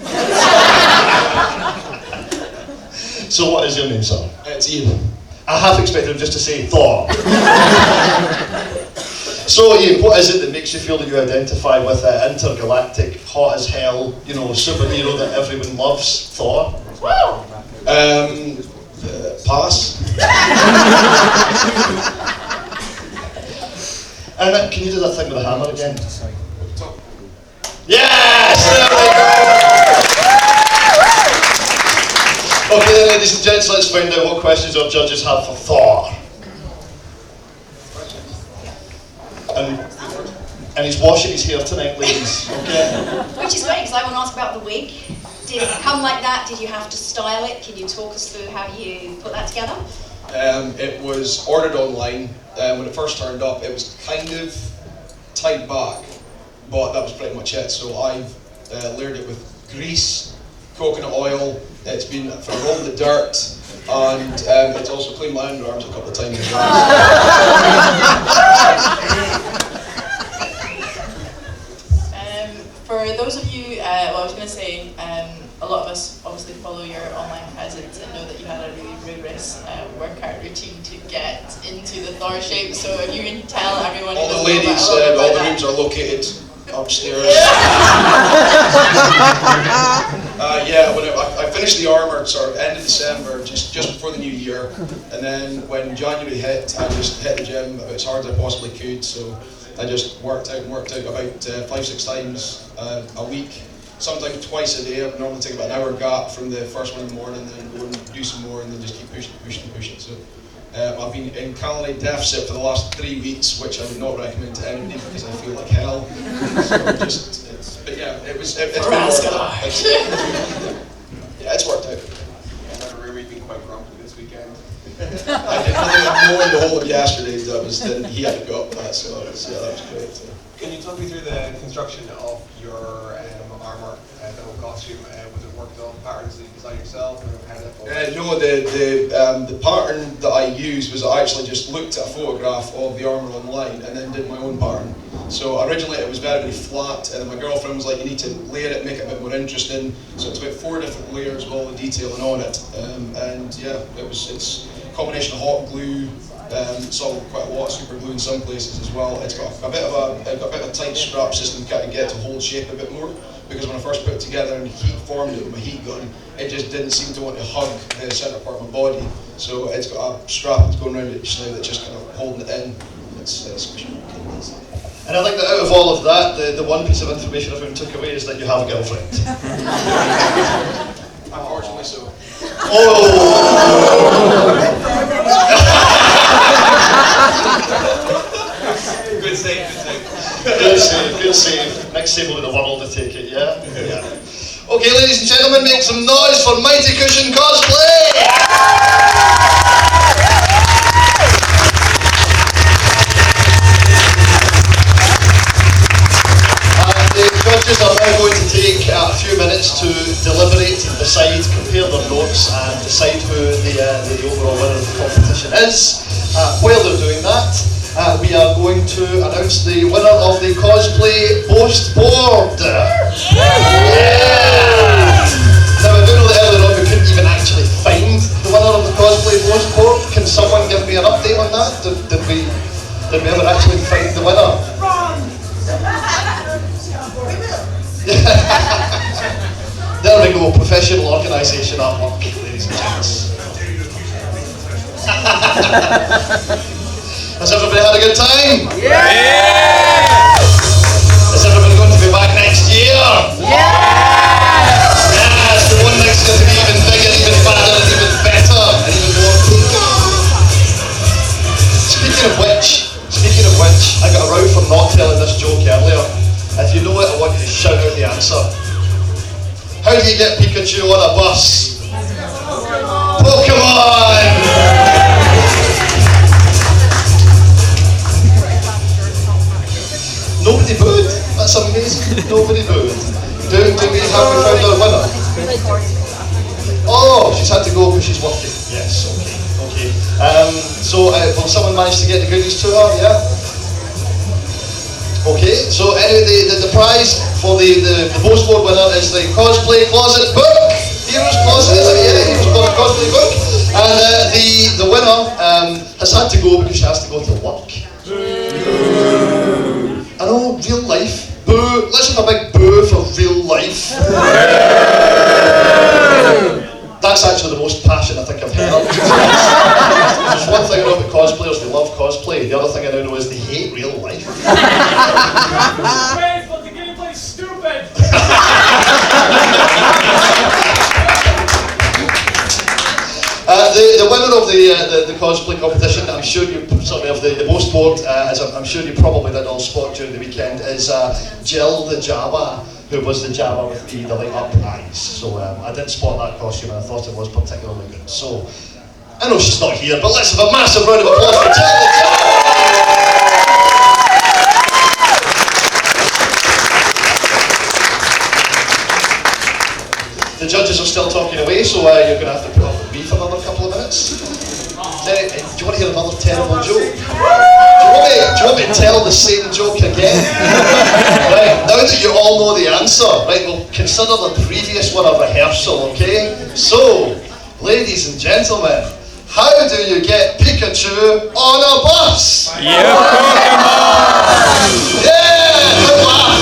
So what is your name, sir? It's Ian. I half expected him just to say Thor. So Ian, what is it that makes you feel that you identify with that intergalactic, hot as hell, superhero that everyone loves, Thor? Woo! Pass. And can you do that thing with the hammer again? Yes! There we go! Okay then, ladies and gents, let's find out what questions our judges have for Thor. And he's washing his hair tonight, ladies. Okay. which is great, because I want to ask about the wig. Did it come like that? Did you have to style it? Can you talk us through how you put that together? It was ordered online. When it first turned up, it was kind of tied back, but that was pretty much it. So I've layered it with grease, coconut oil. It's been thrown all the dirt, and it's also cleaned my underarms a couple of times as well. rigorous workout routine to get into the Thor shape. So if you can tell everyone. All who the doesn't know ladies, about all the that. rooms are located upstairs. Yeah, when I finished the armour sort of end of December, just before the new year, and then when January hit, I just hit the gym about as hard as I possibly could. So I just worked out about 5-6 times a week, sometimes twice a day. I normally take about an hour gap from the first one in the morning, then go and do some more, and then just keep pushing. So I've been in calorie deficit for the last 3 weeks, which I would not recommend to anybody because I feel like hell. So but yeah, it's been worth it. Yeah, it's worked out. I remember you being quite grumpy this weekend. I did nothing more in the whole of yesterday. Then he had to go up that, so that was great. So. Can you talk me through the construction of your armour, the whole costume? Was it worked on patterns that you designed yourself? How did that No, the pattern that I used was I actually just looked at a photograph of the armour online and then did my own pattern. So originally it was very, very flat, and then my girlfriend was like, you need to layer it, make it a bit more interesting. So it's about 4 different layers with all the detailing on it. And yeah, it's a combination of hot glue, solid quite a lot of super glue in some places as well. It's got a bit of a tight strap system to get to hold shape a bit more, because when I first put it together and heat formed it with my heat gun, it just didn't seem to want to hug the centre part of my body. So it's got a strap that's going around each now that's just kind of holding it in. It's squishy. And I think that out of all of that, the one piece of information everyone took away is that you have a girlfriend. Unfortunately so. Oh! Good save, Good save. Next save will be the world to take it, yeah? Yeah. Okay, ladies and gentlemen, make some noise for Mighty Cushion Cosplay! The judges are now going to take a few minutes to deliberate, decide, compare their notes, and decide who the overall winner of the competition is. While they're doing that, we are going to announce the winner of the Cosplay Boast Board. Yeah! Now I do know that earlier on we couldn't even actually find the winner of the Cosplay Boast Board. Can someone give me an update on that? Did we ever actually find the winner? There we go, professional organisation at work, ladies and gents. Has everybody had a good time? Yeah! Is everybody going to be back next year? Yes! The one next year to be even bigger, even badder, and even better, and even more cool. Speaking of which, I got a row for not telling this joke earlier. If you know it, I want you to shout out the answer. How do you get Pikachu on a bus? Pokemon! Nobody booed? That's amazing. Nobody booed. Do we have we found our winner? Oh, she's had to go because she's working. Yes, okay. So will someone manage to get the goodies to her? Yeah? Okay, so anyway, the prize for the Boast Board winner is the Cosplay Closet book. Heroes Closet, is it? Yeah, Heroes Closet Cosplay book. And the winner has had to go because she has to go to work. I know, real life. Boo. Let's have a big boo for real life. That's actually the most passion I think I've heard. There's one thing I know about cosplayers, they love cosplay. The other thing I now know is they hate real life. Wait, but the gameplay's stupid! The winner of the cosplay competition, I'm sure you certainly of the Boast Board, as I'm sure you probably did all spot during the weekend, is Jill the Jabba, who was the Jabba with the light up eyes. So I did spot that costume and I thought it was particularly good. So I know she's not here, but let's have a massive round of applause for Jill the Jabba. The judges are still talking away, so you're going to have to put up with me for another couple of minutes. Do you want to hear another terrible joke? Do you want me to tell the same joke again? Right, now that you all know the answer, right, we'll consider the previous one a rehearsal, okay? So, ladies and gentlemen, How do you get Pikachu on a bus? Yeah, Yeah, good laugh.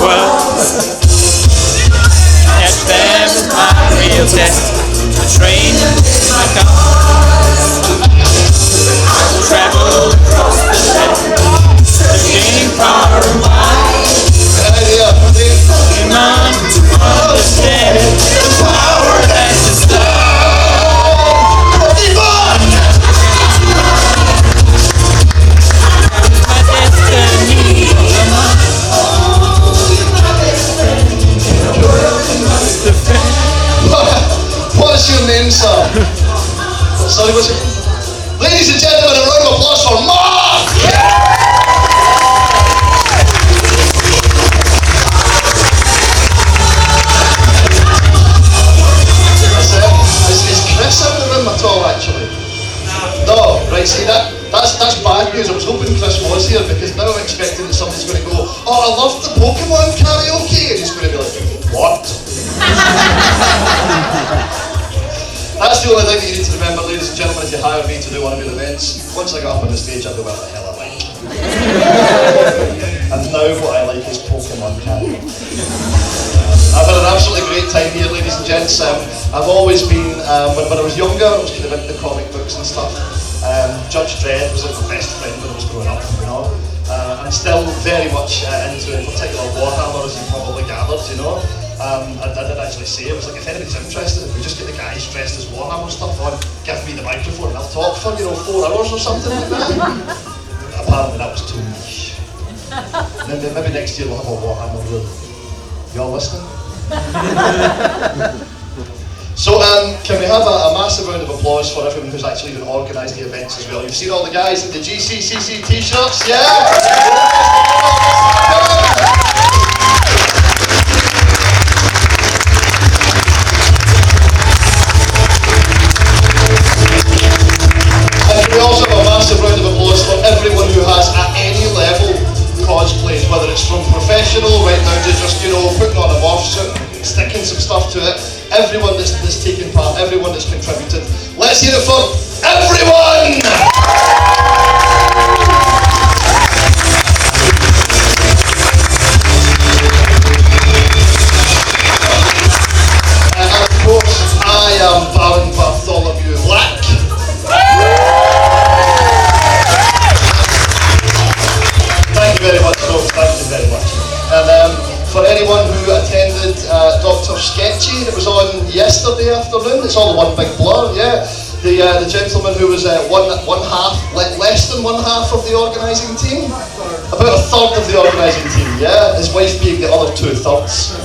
well, catch them is my real test. The train is my car. I will travel across the land, searching far and wide. Demand to understand the power that is love. My destiny. What's your name, sir? Sorry, what's your name? Ladies and gentlemen, a round of applause for Mark! Is Chris in the room at all, actually? No, right, see that's bad news. I was hoping Chris was here because now I'm expecting that somebody's going to go, oh, I love the Pokemon karaoke, and he's going to be like, what? That's the only thing that you need to remember, ladies and gentlemen, if you hire me to do one of your events. Once I got up on the stage, I'll do what the hell I like. And now what I like is Pokemon karaoke. I've had an absolutely great time here, ladies and gents. I've always been, when I was younger, I was kind of into comic books and stuff. Judge Dredd was like my best friend when I was growing up, you know. I'm still very much into, in particular, Warhammer, as you probably gathered, you know. I did actually say, it was like, if anybody's interested, if we just get the guys dressed as Warhammer stuff on, give me the microphone and I'll talk for, 4 hours or something like that. Apparently that was too much. Maybe next year we'll have a Warhammer room. Y'all listening? So can we have a massive round of applause for everyone who's actually been organising the events as well. You've seen all the guys in the GCCC t-shirts, yeah? And we also have a massive round of applause for everyone who has at any level cosplays, whether it's from professional right down to just, putting on a morph suit, sticking some stuff to it. Everyone that's taken part, everyone that's contributed. Let's hear it for everyone! And of course, I am Baron Bartholomew Black. Thank you very much, folks. Thank you very much. And for anyone who attended Dr. Sketchy, it was on yesterday afternoon. It's all one big blur, yeah. The gentleman who was less than one half of the organising team, about a third of the organising team, yeah. His wife being the other 2/3.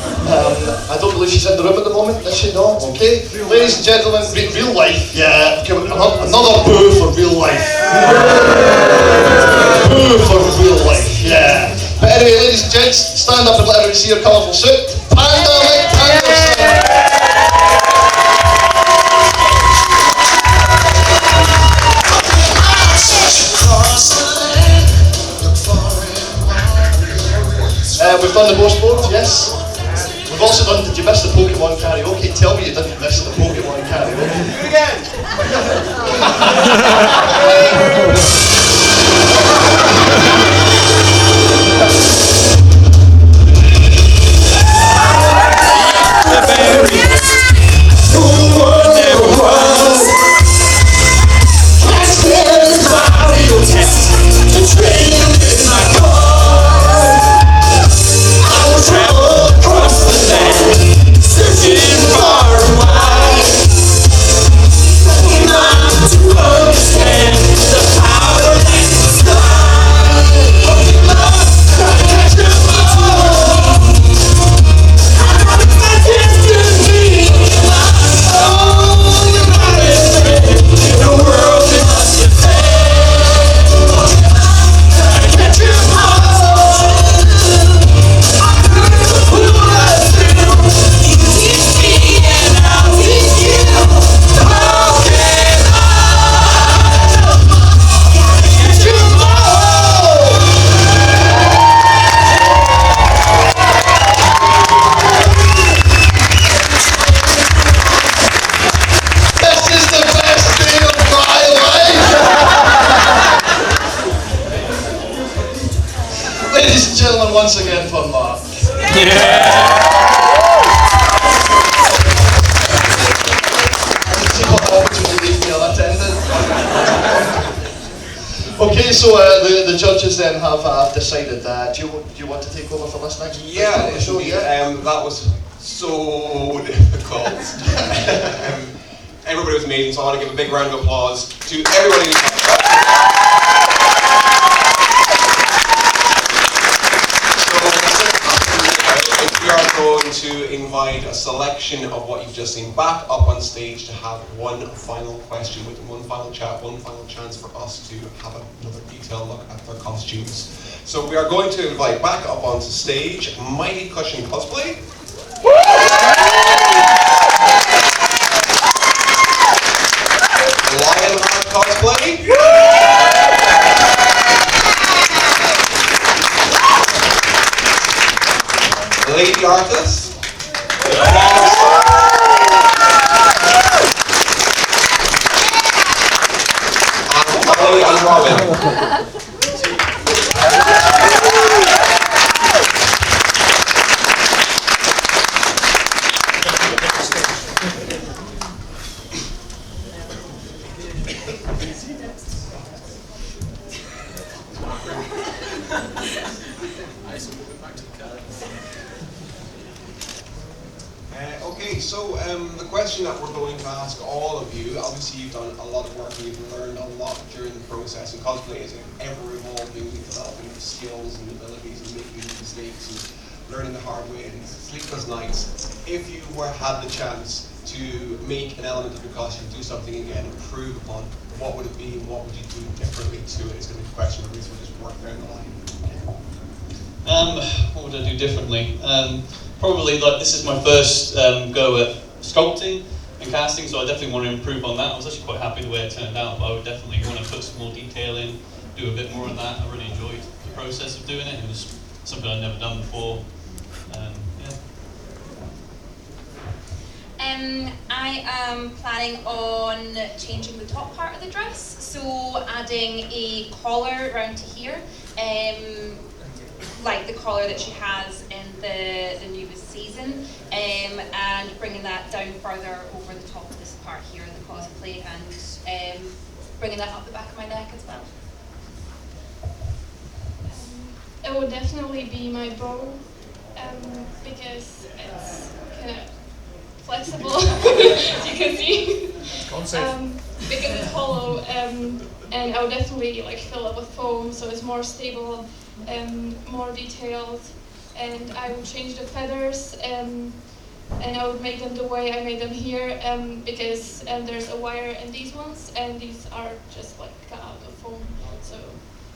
I don't believe she's in the room at the moment. Is she not? Okay. Ladies and gentlemen, real life, yeah. Another boo for real life. Boo for real life, yeah. But anyway, ladies and gents, stand up and let everybody see your colourful suit. Panda McPanderson! We've done the most board, yes. We've also done, did you miss the Pokemon karaoke? Tell me you didn't miss the Pokemon karaoke. Do it again! Far and wide, not to understand Okay, so the judges then have decided that. Do you want to take over for this next? Yeah, next show? that was so difficult. Everybody was amazing, so I want to give a big round of applause to everybody. We are going to invite a selection of what you've just seen back up on stage to have one final question with them, one final chat, one final chance for us to have another detailed look at their costumes. So we are going to invite back up onto stage Mighty Cushion Cosplay. Lionheart Cosplay. Lady Artist. And Molly and Robin. Okay, so the question that we're going to ask all of you, obviously you've done a lot of work and you've learned a lot during the process, and cosplay is ever evolving, developing skills and abilities and making mistakes and learning the hard way and sleepless nights. If you had the chance to make an element of your costume, do something again, improve upon, what would it be and what would you do differently to it? It's going to be a question of we'll just work down the line. What would I do differently? Probably, like, this is my first go at sculpting and casting, so I definitely want to improve on that. I was actually quite happy the way it turned out, but I would definitely want to put some more detail in, do a bit more of that. I really enjoyed the process of doing it. It was something I'd never done before. I am planning on changing the top part of the dress, so adding a collar around to here, like the collar that she has in the newest season, and bringing that down further over the top of this part here, the cosplay, and bringing that up the back of my neck as well. It would definitely be my bow, because it's kind of flexible, as you can see. Because it's hollow, and I would definitely like fill it with foam so it's more stable, more detailed, and I would change the feathers, and I would make them the way I made them here, because there's a wire in these ones, and these are just like cut out of foam, so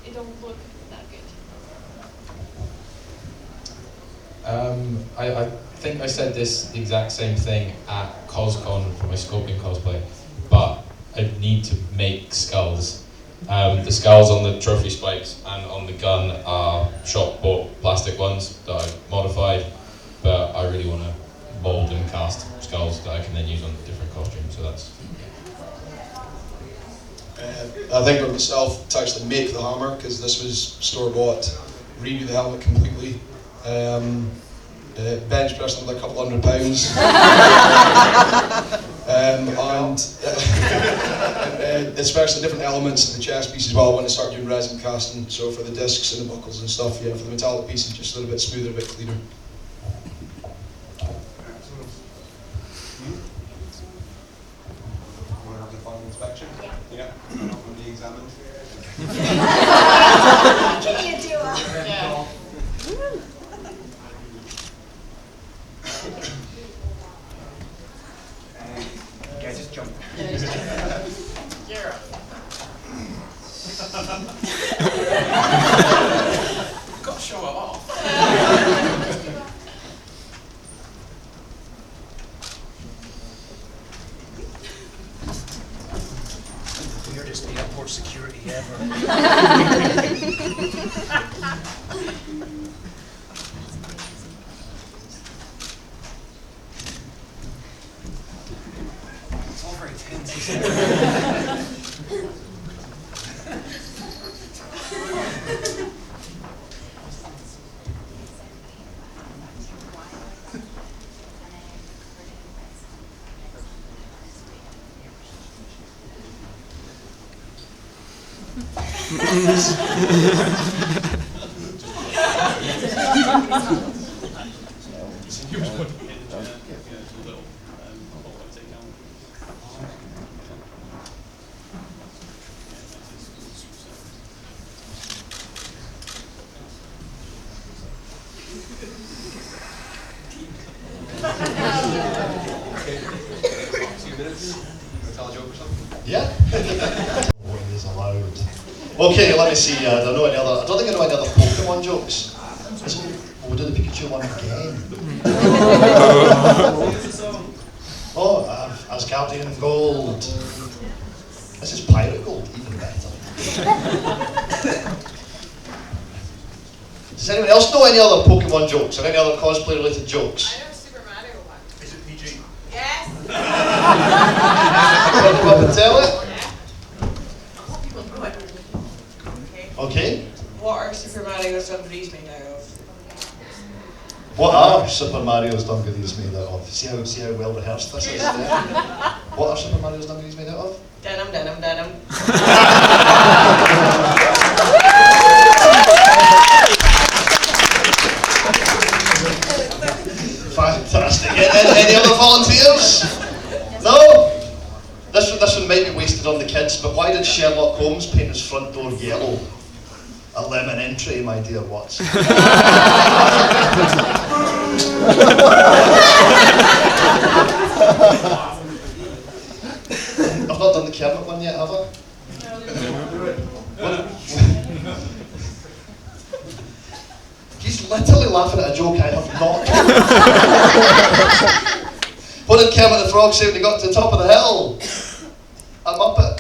it don't look that good. I think I said this exact same thing at Cos-Con for my Scorpion cosplay, but I need to make skulls. The skulls on the trophy spikes and on the gun are shop-bought plastic ones that I've modified, but I really want to mould and cast skulls that I can then use on different costumes, so that's... I think for myself, to actually make the hammer, because this was store-bought, redo the helmet completely. Bench press another couple £100, and especially different elements of the chest piece as well. I want to start doing resin casting, so for the discs and the buckles and stuff, yeah, for the metallic pieces, just a little bit smoother, a bit cleaner. Want to have the final inspection? Yeah. Not going to be examined. Can you do it? Yeah. Yeah, just jump. Yeah. You've got to show it off. Weirdest airport security ever. It's all very tense, isn't it? Yeah. What is allowed? Okay, let me see. I don't think I know any other Pokemon jokes. We'll do the Pikachu one again. Oh, Asgardian Gold. This is Pirate Gold, even better. Does anyone else know any other Pokemon jokes or any other cosplay related jokes? I know Super Mario one. Is it PG? Yes. Want to come up and tell it? People know it. Okay. What are Super Mario's dungarees made out of? What are Super Mario's dungarees made out of? See how well rehearsed this is? Yeah? What are Super Mario's dungarees made out of? Denim, denim, denim. Fantastic. Any other volunteers? No? This one might be wasted on the kids, but why did Sherlock Holmes paint his front door yellow? A lemon entry, my dear Watson. I've not done the Kermit one yet, have I? No. He's literally laughing at a joke I have not. What did Kermit the Frog say when he got to the top of the hill? A Muppet.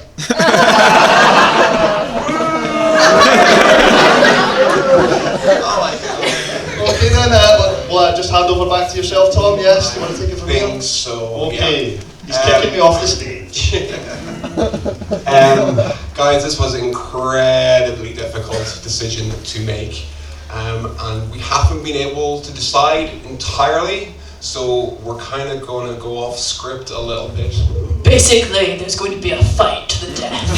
Okay then, well, just hand over back to yourself, Tom, yes? Do you want to take it from here? Think so. Okay. Yeah. He's kicking me off the stage. Guys, this was an incredibly difficult decision to make. And we haven't been able to decide entirely, so we're kind of going to go off script a little bit. Basically, there's going to be a fight to the death.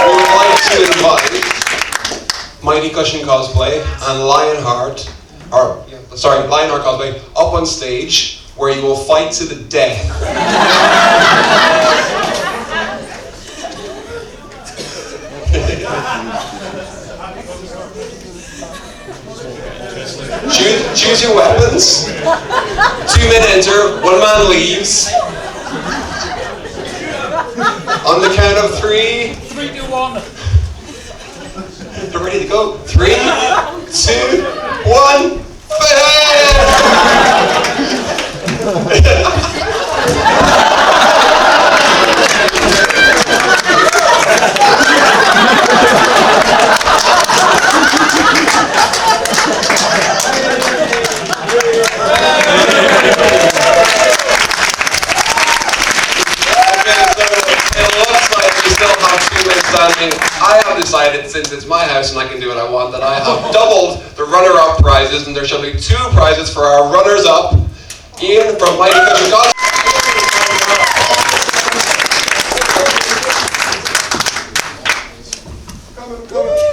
We would like to invite Mighty Cushion Cosplay and Lionheart Cosplay up on stage, where you will fight to the death. Choose your weapons. 2 men enter, 1 man leaves. On the count of 3. 3, 2, 1. They're ready to go. 3, 2, 1. I have decided, since it's my house and I can do what I want, that I have doubled the runner-up prizes, and there shall be 2 prizes for our runners-up. Ian from Mighty Cushion Cosplay. Come on.